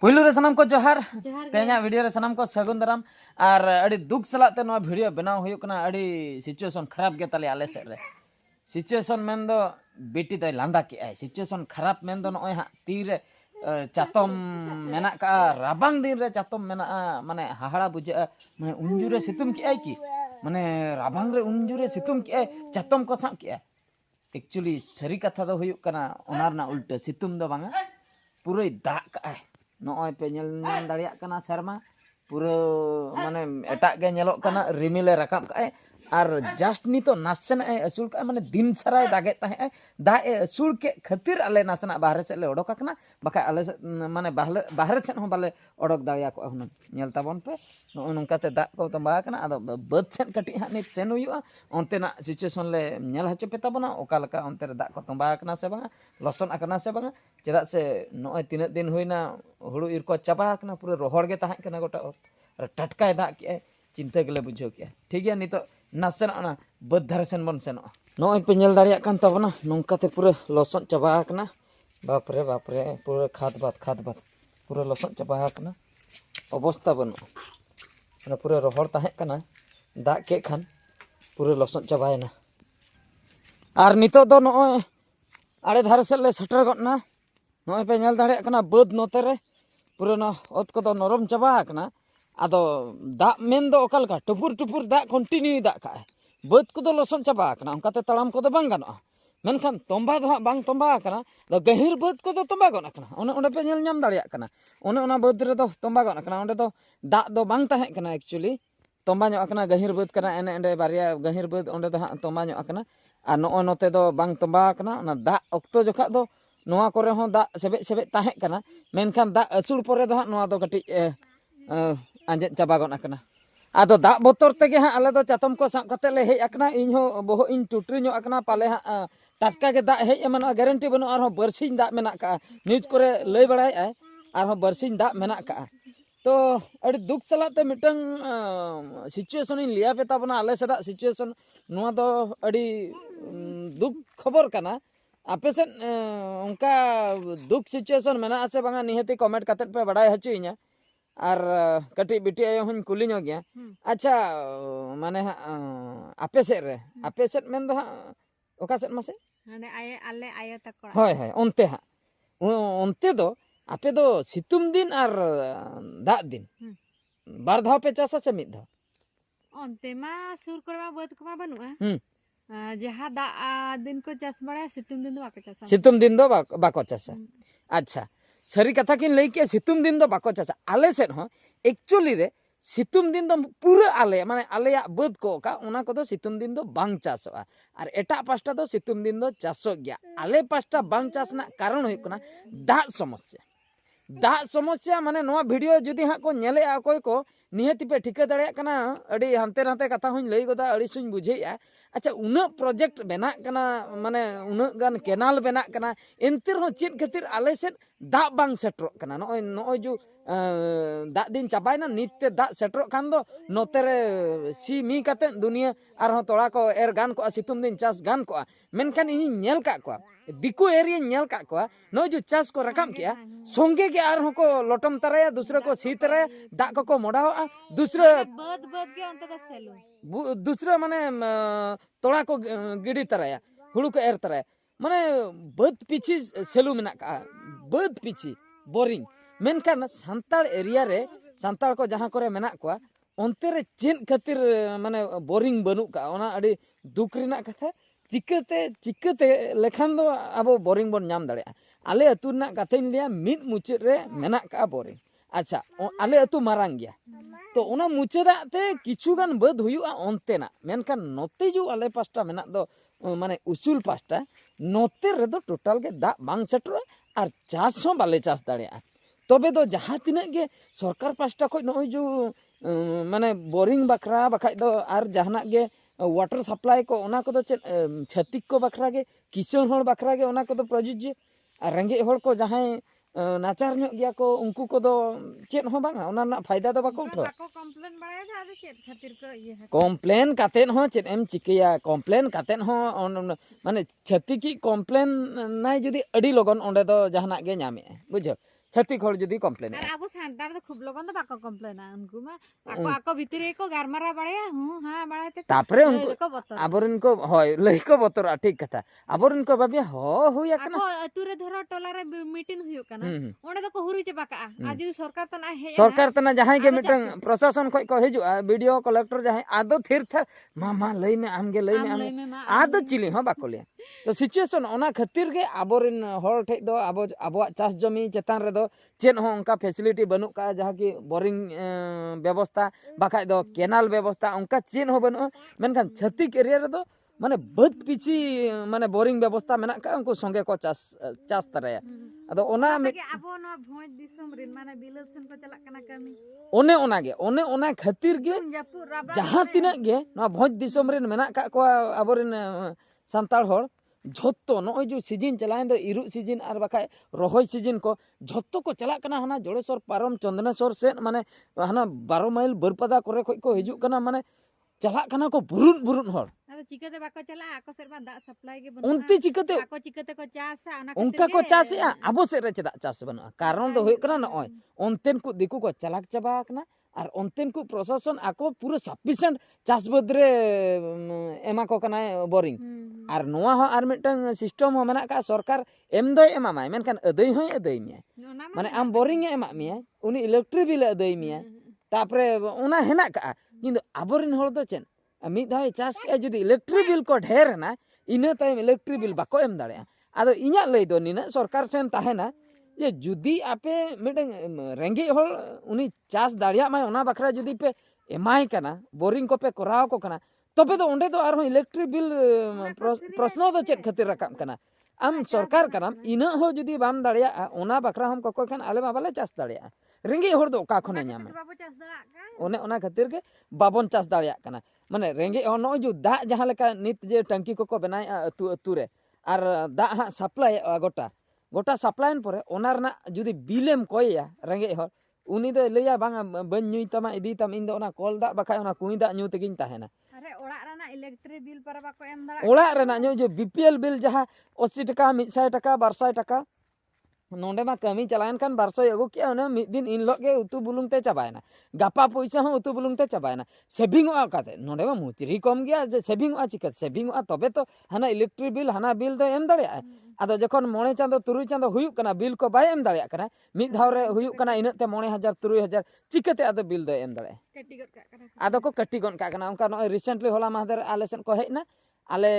पुलू रे सनम को जोहार जोहार तेना वीडियो रे सनम को सगुन दाराम और अड़ी दुख सलाते नवा वीडियो बनाव हुयुक कना अड़ी सिचुएशन खराब गे ताले आले सेट रे सिचुएशन मेन दो बेटी तो लांदा के आय सिचुएशन खराब मेन दो नय हा तीरे चातम मेना का राबांग दिन रे चातम मेना माने हाहाड़ा बुझा माने उंजुरे सितुम के आय की माने राबांग रे उंजुरे सितुम के आय चातम को सा के आय एक्चुअली सरी कथा दो हुयुक कना ओनार ना उल्टा सितुम दो बांगा पूरे दाग का आय नॉय पे ñel दाड़िया कना शर्मा पूरा माने एटाक गे ñelok कना रिमिले रकाब का और जस्ट नी तो नासेना असूल का माने दिन सराय दागे ताहे दा असूल के खातिर आले नासेना बाहर से ले ओडोक कना बाका आले माने बाहर से हो बाले ओडोक दाड़िया को हुन ñel ताबन पे नो नंकाते दा को तंबा कना आदो बद सेन कटी हा नि सेन हुयुआ ओनतेना सिचुएशन ले ñel हचो पे ताबना ओका लका ओनते दा को तंबा कना से बांगा लसन आकना से बांगा चेदा से नॉय तीन दिन हुइना हुड़ू इर को चाबा कना पूरा रोहड़ गे ताहे कना गोटा टटकाय दा के चिंता गेले बुझो के ठीक गया नितो नासेना बद धारे सेन बन सेनो नॉय पे ñel दाड़िया कान ताबना नंकाते पूरा लसन चाबा कना बाप रे पूरा खाद बात पूरा लसन चाबा कना अवस्था बनो ना पूरा रोहड़ ताहे कना दा के खान पूरा लसन चाबायना और नितो दो नॉय आड़े धारे से ले सटर गना नॉय पे ñel दाड़िया कना बद नोते रे पूरा ना ओत को दो नरम चाबा कना आदो दा मेन दो ओकल का टुपुर दा कंटिन्यू दा का बद को दो लसन चाबा कना उनकाते तड़ाम को दो बांग गानो मेनखान तोंबा दो बांग तोंबा कना दो गहिर बद को दो तोंबा गना कना ओने ओने पे ñel ñam दाड़िया कना ओने ओना बद रे दो तोंबा गना कना ओंडे दो दा दो बांग ताहे कना एक्चुअली तोंबा ño कना गहिर बद कना एने एंडे बारिया गहिर बद ओंडे दो हा तोंबा ño कना आ नो नोते दो बांग तोंबा कना ओना दा ऑक्तो जोखा दो नोआ करे हो दा सेबे ताहे कना मेनखान दा असूल परे दो हा नोआ दो कटी आंजे चाबा गना कना आदो दा बोतर तेगे हा आले दो चातम को साब कते ले हेज अकना इन हो बोहो इन टुटरी ño अकना पाले हा टटका के दा हेज एमन गारंटी बनो आर हो बरसिन दा मेना का न्यूज करे लई बड़ाय आय आर हो बरसिन दा मेना का तो अड़ी दुख सलाते मिटंग सिचुएशन इन लिया पे ताबना आले सदा सिचुएशन नोआ दो अड़ी दुख खबर कना आपे से उनका दुख सिचुएशन मेना आसे बांगा निहती कमेंट कते पे बड़ाय हचुइना और कटी बिटी आयो हन कुली नो गया अच्छा माने आपे से मेन दो ओका से मासे हाने आले आयो तक होय ओनते दो आपे दो सितुम दिन और दाग दिन बार धाव पे चासा से मिद धाव ओनते मा सुर करवा बद कमा बनुआ जहा दा दिन को चास बड़ा सितुम दिन दो बाको चासा सितुम दिन दो बाको चासा अच्छा सरी कथा किन लई के सितुम दिन दो बाको चासा आले सेन हो एक्चुअली रे सितुम दिन दो पूरा आले माने आलेया बद को का ओना को दो सितुम दिन दो बांग चासवा और एटा पास्टा दो सितुम दिन दो चासो गया आले पास्टा बांग चासना कारण होय कना दा समस्या माने नोआ वीडियो जुदी हा को नेले अकोय को निहति पे ठिका दाड़िया कना अड़ी हानते नाते कथा हुन लई गोदा अड़ी सुन बुझेया अच्छा उना प्रोजेक्ट बना कना माने उना गान केनाल बना कना एंतिर हो चेत खातिर आले से दा बांग सेटरो कना नोय जो दा दिन चाबायना नित्ते दा सेटरो खान दो नोते रे सी मी काते दुनिया आर हो तोड़ा को एर गान को सितुम दिन चास गान को मेनखान इन नेल का को दिको एरिया नेल का को नो जो चास को रकम किया संगे के आर हो को लोटम तराया दूसरे को सी तराया दा को मोड़ाओ दूसरे बद के अंत का सेलो दूसरे माने तोड़ा को गिड़ी तराया हुड़ू को एर तराया माने बद पीछी सेलू मेना का बद पीछी बोरिंग मेनखान सांताल एरिया रे सांताल को जहां करे मेना को ओनते रे चेन खातिर माने बोरिंग बनु का ओना अड़ी दुख रिना कथा चिकते लेखान दो अब बोरिंग बन नाम दाड़े आले अतु ना कथाइन लिया मिड मुचाद रे मेना का बोरिंग अच्छा आले अतु मारांग गया तो ओना मुचादा ते किछु गान बद हुयुआ ओनते ना मेनखान नोते जो आले पास्टा मेना दो माने उसूल पास्टा नोते रे दो टोटल के दा बांग सेटरो और चास हो बाले चास दाड़े तबे दो जहाँ तिना के सरकार पास्टा खो नय जो माने बोरिंग बखरा बखाय दो और जहाना के वाटर सप्लाई को ओना को दो छतिक को बखरा के किसान होड़ बखरा के ओना को दो प्रयोज्य और रेंगे होड़ को जहाँ नाचार ᱧᱚᱜ गया को उनको को दो चेत हो बांगा ओना ना फायदा दो बाको उठो कंप्लेन बड़ाया जा चेत खातिर को ये कंप्लेन कातेन हो चेत एम चिकिया कंप्लेन कातेन हो माने छतिकी कंप्लेन नाय जदी अडी लगन ओंडे दो जहाना गे ᱧᱟᱢᱮ बुझो छाती हर जुदी कम्प्लेन আর আবু সান্তার তো খুব লগন তো বাকো কমপ্লেন উনকু মা আকো আকো ভিতরে কো গারমারা বাড়ায়া হ্যাঁ বাড়াইতে तापरे उनको को বতর आबोरन को होय लई को बतर ठीक कथा आबोरन को बाबे हो हुया আকো আতুরে ধরো টলারে মিটিং হুয়ুক কানা हम्म ওনে তো কো হুরি চাবা কা আজ যদি সরকার তো না হে सरकार तना जहां के मिटन प्रशासन खय को हिजुआ वीडियो कलेक्टर जहां आदो थिर था मामा लई में आमगे लई में লই মে মা आदो चिली हो बाको लिया तो सिचुएशन ओना खातिर गे आबोरिन हर ठे दो आबो आबोआ चास जमी चेतान रे दो चेन हो उनका फैसिलिटी बनु का जहां की बोरिंग व्यवस्था बाखाय दो केनाल व्यवस्था उनका चेन हो बनु मेनखान छत्तीक एरिया रे दो माने बद पिची माने बोरिंग व्यवस्था मेना का उनको संगे को चास चास तरया अदो ओना লাগে আবো না ভোজ দিসম রিন মানে বিলল সেন কো চালাক কানা কামি ओने ओना खातिर गे জাপু রাবা जहाँ तिना गे ना भोज दिसम रेन मेना का को आबोरिन सांताल हर झोत्तो नय जो सीजन चलाएन दो इरु सीजन और बाखाय रोहय सीजन को झोत्तो को चला कना हना जोड़ेश्वर पारम चंदनेश्वर से माने हना 12 माइल बरपदा करे खय को हिजु कना माने चला कना को बुरुन बुरुन हर আদো চিকাতে বাকো চালা আকো সেরবা দা সাপ্লাই গে বনা उनती चिकते আকো চিকাতে কো চাসা ওনা उनका को चासया आबो से रे चदा चास बना कारण दो होय कना नय ओनतेन को दिकु को चलाक चबा कना और ओनतेन को प्रशासन आको पूरा सफिशिएंट चास बदरे एमा को कना बोरिंग और नोआ हो और मिटन सिस्टम हो मेना का सरकार एम दो एमा माय मेनखान अदै होय अदै मिया माने आम बोरिंग एमा मिया उनी इलेक्ट्रिक बिल अदै मिया तापरे ओना हेना का किंतु आबोरिन हर दो चेन मिद धाय चास के जुदी इलेक्ट्रिक बिल को ढेर ना इना ताइम इलेक्ट्रिक बिल बाको एम दाड़े आदो इना लई दो निना सरकार ठेन ताहेना ये जुदी आपे मिटन रेंगे हल उनी चास दाड़िया माय ओना बखरा जुदी पे एमाय कना बोरिंग को पे कराव को कना तबे तो ओंडे तो आरो इलेक्ट्रिक बिल प्रश्न दो चेक खातिर रकाम कना आम सरकार कना इना हो जुदी बाम दाड़िया ओना बखरा हम कोको खान आले बाले चास दाड़िया रेंगे हर दो का खने ᱧᱟᱢᱟ বাবু চাস দা কা ओने ओना खातिर के बाबन चास दाड़िया कना माने रेंगे हर नय जो दा जहां लेका नित जे टंकी को बनाय अतु अतु रे और दा हा सप्लाई गोटा गोटा सप्लाइन परे ओना रना जुदी बिलेम कोया रेंगे हर उनी दो लैया बांगा बन ᱧᱩᱭ तमा इदी तम इन दो ओना कॉल दा बखाय ओना कुई दा ᱧᱩ तेगिन ताहेना আরে ওড়া রানা ইলেকট্রিক বিল পারা বাকো এম দা ओड़ा रेना ᱧᱩ जो बीपीएल बिल जहां 80 टका 100 टका 200 टका नोंडे मा कमी चलायन खान 200 अगु किया ओने मिद दिन इन लोग के उतु बुलुंग ते चाबायना गापा पैसा हो उतु बुलुंग ते चाबायना सेविंग आ काते नोंडे मा मुचरी कम गया जे सेविंग आ चिकत सेविंग आ तबे तो हना इलेक्ट्रिक बिल हना बिल दो एम दाड़े आदो जखन 9 चांदो 3 चांदो हुयुक कना बिल को बाय एम दाड़े कना मिद धाव रे हुयुक कना इनते 9000 3000 चिकते आदो बिल दो एम दाड़े कटी गट का करा आदो को कट्टी गन का कना उनका नय रिसेंटली होला माहदर आले सेन को हेना आले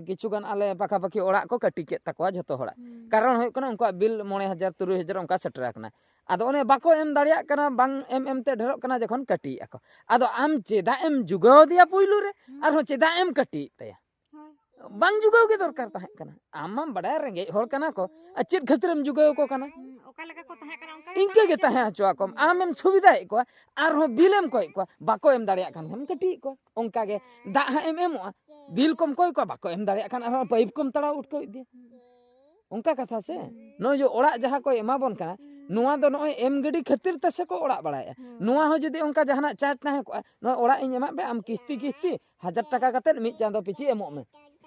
किछुगान आले पाखा पाखी ओड़ा को कट्टी के तकवा जतो होड़ा कारण होय कना उनका बिल 9000 3000 उनका सेटर कना आदो ओने बाको एम दाड़िया कना बांग एम ते ढेरो कना जखन कट्टी आको आदो आम चेदा एम जुगाव दिया पुइलु रे आर हो चेदा एम कट्टी तया बांग जुगाव के दरकार ताहे कना आमाम बड़ा रेंगे हर कना को चेद खतरम जुगाव को कना ओका लगा को ताहे करा उनका इनके के ताहे आचो को आम एम सुविधा को आर हो बिलेम कोय को बाको एम दाड़िया खान हम कट्टी को उनका के दा एम एमो बिल कम कोई को बाको एम दाड़िया खान आर पाइप कम तड़ा उठ को दे उनका कथा से नो जो ओड़ा जहां को एमा बन का नुआ दो नय एम गडी खातिर तसे को ओड़ा बड़ाया नुआ हो जदी उनका जहाना चार्ज ना को नो ओड़ा इन एमा बे आम किस्ती किस्ती 1000 टका कते मिट चांदो पिछि एमो में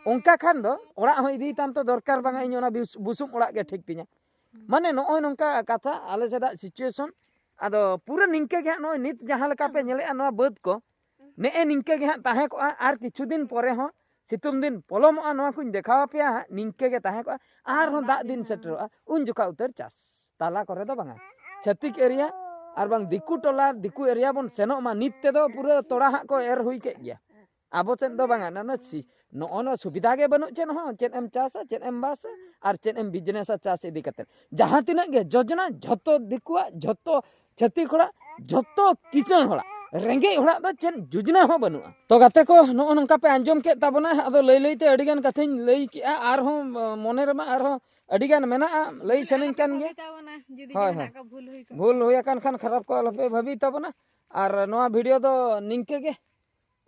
उनका खान दो ओड़ा हो इदी ताम तो दरकार बांगा इन ओना बुसुम ओड़ा के ठीक तिया माने नय नंका कथा आले सेदा सिचुएशन आदो पूरा निंके गे नय नित जहां लेका पे नेले नो बद को ने निंके गे ताहे को आर किछु दिन परे हो सितुम दिन पलम नो कुछ देखावा पे निंके गे ताहे को आर हो दा दिन सेटरो उन जुका उतर चास ताला करे दो बांगा छत्तीक एरिया और बांग दिकु टोला दिकु एरिया बन सेनो मा नित ते दो पूरा तोड़ा हा को एर हुई के गया आबो सेन दो बांगा न नो सुविधा के बनु चेन हो चेन एम चासा चेन एम बास और चेन एम बिजनेस चास इदी कते जहां तिना गे योजना झतो दिकुआ झतो छत्तीक होड़ा झतो किचन होड़ा रेंगे होड़ा दो चेन योजना हो बनु तो गाते को नो नंका पे अंजम के तबना अदो लई लईते अडिगान कथेन लई कि आर हो मने रमा आर हो अडिगान मेना लई सनिन कान गे तावना जदी हाय ना का भूल होई को भूल होया कान खान खराब को लपे भाभी तबना और नोआ वीडियो दो निंके गे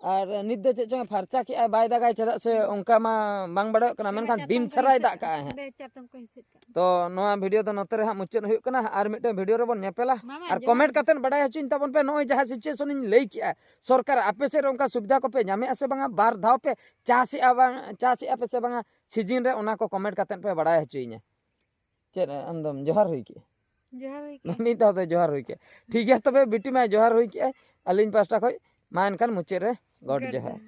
और निद दो चेचो फरचा कि बाय दागाय चदा से उनका मा बांग बड़ो कना मेनखान दिन सराय दा का है दे चातम को हिसित का तो नोआ वीडियो दो नतरे हा मुचन हुई कना और मिटे वीडियो रे बन नेपेला और कमेंट कतन बड़ाय हचिन तबन पे नोय जहा सिचुएशन इन लई किया सरकार आपे से उनका सुविधा को पे जामे से बांगा बार धाव पे चासी आपे से बांगा सीजन रे ओना को कमेंट कतन पे बड़ाय हचिन चे अंदम जोहार हुई की जोहार हुई के ᱢᱤᱫ ᱫᱷᱟᱣ ᱫᱚ ᱡᱚᱦᱟᱨ ᱦᱩᱭ ᱠᱮᱜᱼᱟ ᱴᱷᱤक ᱜᱮᱭᱟ ᱛᱚᱵᱮ ᱵᱤᱴᱤ ᱢᱟᱭ ᱡᱚᱦᱟर ᱦᱩᱭ ᱠᱮᱜᱼᱟ ᱟᱹᱞᱤᱧ ᱯᱟᱥᱴᱟ ᱠᱷᱚᱡ ᱢᱟ ᱮᱱᱠᱷᱟᱱ ᱢᱩᱪᱟᱹᱫ ᱨᱮ ᱜᱚᱰ ᱡᱚᱦᱟᱨ